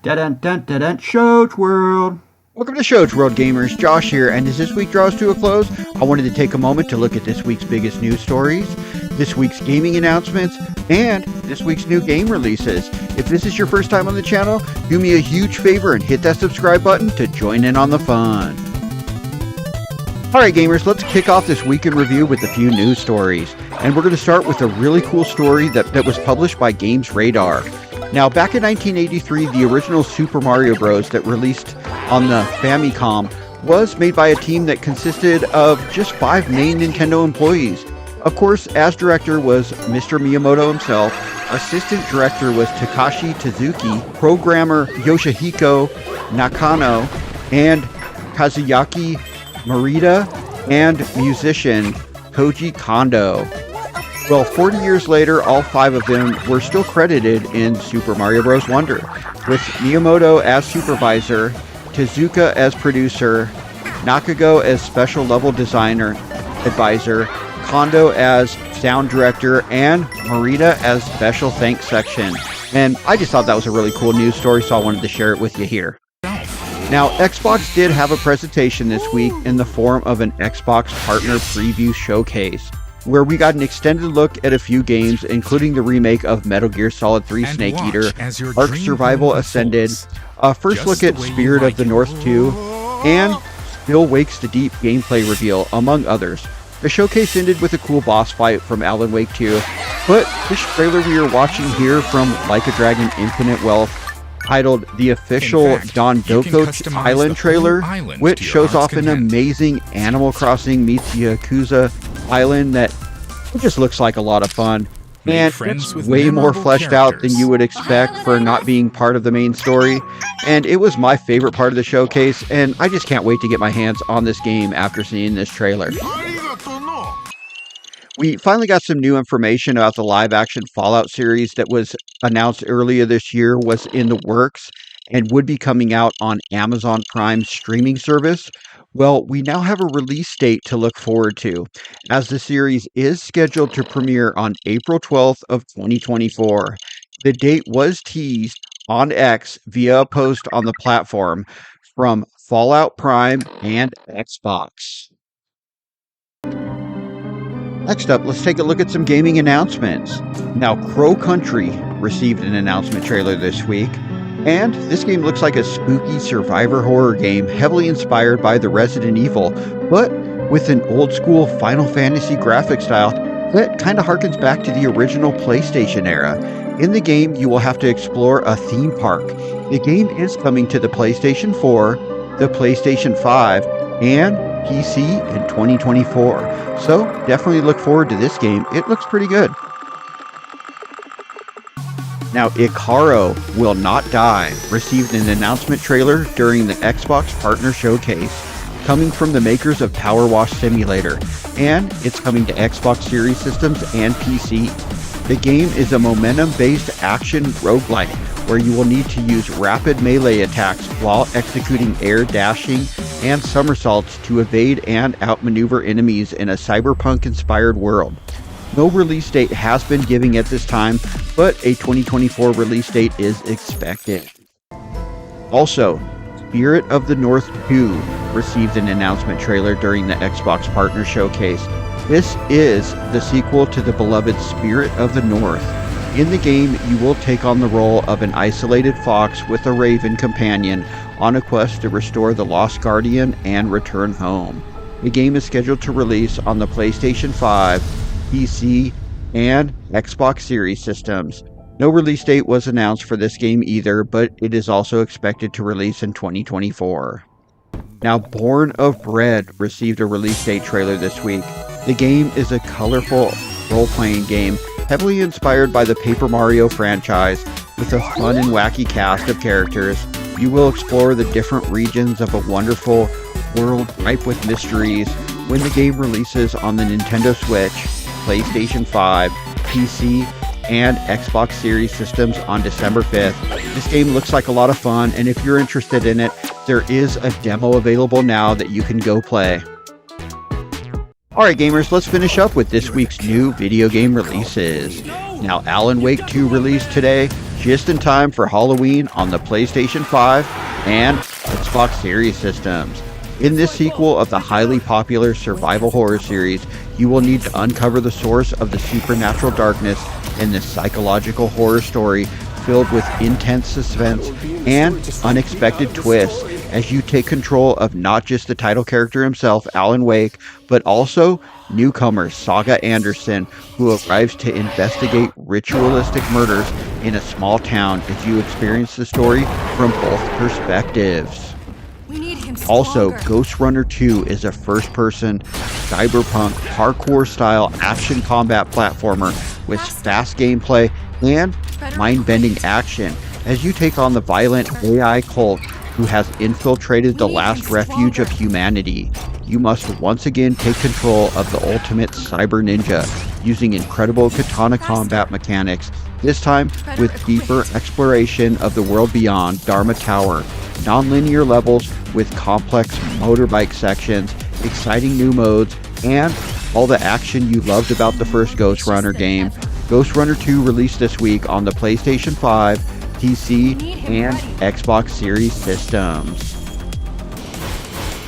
Dun Shows World. Welcome to Shows World, gamers. Josh here, and as this week draws to a close, I wanted to take a moment to look at this week's biggest news stories, this week's gaming announcements, and this week's new game releases. If this is your first time on the channel, do me a huge favor and hit that subscribe button to join in on the fun. Alright gamers, let's kick off this week in review with a few news stories. And we're going to start with a really cool story that was published by Games Radar. Now, back in 1983, the original Super Mario Bros. That released on the Famicom was made by a team that consisted of just 5 main Nintendo employees. Of course, as director was Mr. Miyamoto himself, assistant director was Takashi Tezuki, programmer Yoshihiko Nakano, and Kazuyaki Morita, and musician Koji Kondo. Well, 40 years later, all 5 of them were still credited in Super Mario Bros. Wonder, with Miyamoto as supervisor, Tezuka as producer, Nakago as special level designer advisor, Kondo as sound director, and Morita as special thanks section. And I just thought that was a really cool news story, so I wanted to share it with you here. Now, Xbox did have a presentation this week in the form of an Xbox Partner Preview Showcase, where we got an extended look at a few games, including the remake of Metal Gear Solid 3 Snake Eater, Ark Survival Ascended, a first look at Spirit of the North 2, and Still Wakes the Deep gameplay reveal, among others. The showcase ended with a cool boss fight from Allan Wake 2, but this trailer we are watching here from Like a Dragon Infinite Wealth, titled The Official Dondoko Island trailer, which shows off an amazing Animal Crossing meets Yakuza island that just looks like a lot of fun. And it's way more fleshed out than you would expect for not being part of the main story. And it was my favorite part of the showcase, and I just can't wait to get my hands on this game after seeing this trailer. We finally got some new information about the live-action Fallout series that was announced earlier this year was in the works and would be coming out on Amazon Prime's streaming service. Well, we now have a release date to look forward to, as the series is scheduled to premiere on April 12th of 2024. The date was teased on X via a post on the platform from Fallout Prime and Xbox. Next up, let's take a look at some gaming announcements. Now, Crow Country received an announcement trailer this week, and this game looks like a spooky survivor horror game heavily inspired by the Resident Evil, but with an old school Final Fantasy graphic style that kind of harkens back to the original PlayStation era. In the game, you will have to explore a theme park. The game is coming to the PlayStation 4, the PlayStation 5, and PC in 2024. So definitely look forward to this game. It looks pretty good. Now, Icaro Will Not Die received an announcement trailer during the Xbox Partner Showcase, coming from the makers of Power Wash Simulator, and it's coming to Xbox Series systems and PC. The game is a momentum-based action roguelike where you will need to use rapid melee attacks while executing air dashing and somersaults to evade and outmaneuver enemies in a cyberpunk-inspired world. No release date has been given at this time, but a 2024 release date is expected. Also, Spirit of the North 2 received an announcement trailer during the Xbox Partner Showcase. This is the sequel to the beloved Spirit of the North. In the game, you will take on the role of an isolated fox with a raven companion on a quest to restore the Lost Guardian and return home. The game is scheduled to release on the PlayStation 5, PC, and Xbox Series systems. No release date was announced for this game either, but it is also expected to release in 2024. Now, Born of Bread received a release date trailer this week. The game is a colorful role-playing game heavily inspired by the Paper Mario franchise with a fun and wacky cast of characters. You will explore the different regions of a wonderful world ripe with mysteries when the game releases on the Nintendo Switch, PlayStation 5, PC, and Xbox Series systems on December 5th. This game looks like a lot of fun, and if you're interested in it, there is a demo available now that you can go play. Alright gamers, let's finish up with this week's new video game releases. Now, Allan Wake 2 released today, just in time for Halloween on the PlayStation 5 and Xbox Series systems. In this sequel of the highly popular survival horror series, you will need to uncover the source of the supernatural darkness in this psychological horror story filled with intense suspense and unexpected twists as you take control of not just the title character himself, Alan Wake, but also newcomer Saga Anderson, who arrives to investigate ritualistic murders in a small town as you experience the story from both perspectives. Also, Ghost Runner 2 is a first-person, cyberpunk, parkour-style action combat platformer with fast gameplay and mind-bending action as you take on the violent AI cult who has infiltrated the last refuge of humanity. You must once again take control of the ultimate cyber ninja using incredible katana combat mechanics, this time with deeper exploration of the world beyond Dharma Tower, non-linear levels with complex motorbike sections, exciting new modes, and all the action you loved about the first Ghost Runner game. Ghost Runner 2 released this week on the PlayStation 5, PC, and Xbox Series systems.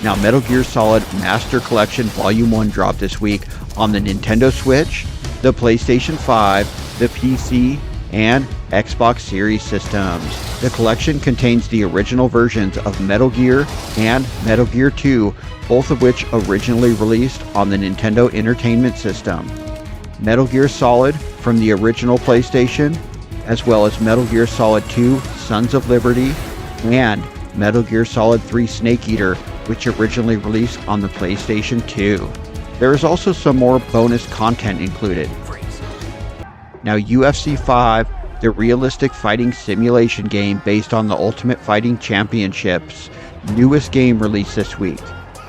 Now, Metal Gear Solid Master Collection Volume 1 dropped this week on the Nintendo Switch, the PlayStation 5, the PC, and Xbox Series systems. The collection contains the original versions of Metal Gear and Metal Gear 2, both of which originally released on the Nintendo Entertainment System. Metal Gear Solid from the original PlayStation, as well as Metal Gear Solid 2 Sons of Liberty, and Metal Gear Solid 3 Snake Eater, which originally released on the PlayStation 2. There is also some more bonus content included. Now, UFC 5, the realistic fighting simulation game based on the Ultimate Fighting Championship's newest game released this week,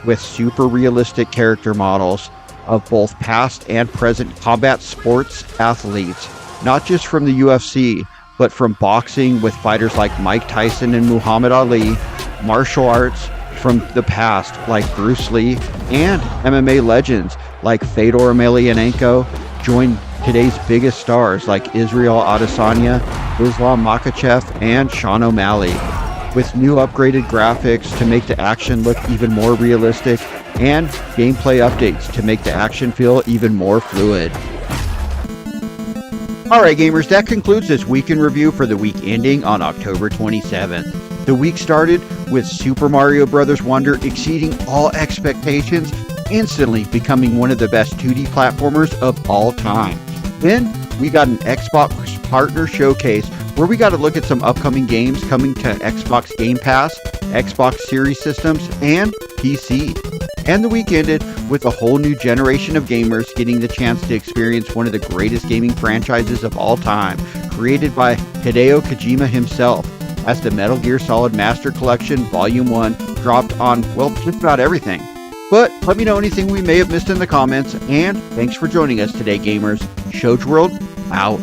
with super realistic character models of both past and present combat sports athletes, not just from the UFC, but from boxing with fighters like Mike Tyson and Muhammad Ali, martial arts from the past like Bruce Lee, and MMA legends like Fedor Emelianenko join today's biggest stars like Israel Adesanya, Islam Makhachev, and Sean O'Malley, with new upgraded graphics to make the action look even more realistic and gameplay updates to make the action feel even more fluid. Alright gamers, that concludes this week in review for the week ending on October 27th. The week started with Super Mario Bros. Wonder exceeding all expectations, instantly becoming one of the best 2D platformers of all time. Then we got an Xbox partner showcase where we got to look at some upcoming games coming to Xbox Game Pass, Xbox Series systems, and PC. And the week ended with a whole new generation of gamers getting the chance to experience one of the greatest gaming franchises of all time, created by Hideo Kojima himself, as the Metal Gear Solid Master Collection Volume 1 dropped on, well, just about everything. But let me know anything we may have missed in the comments, and thanks for joining us today, gamers. Shojo World, out.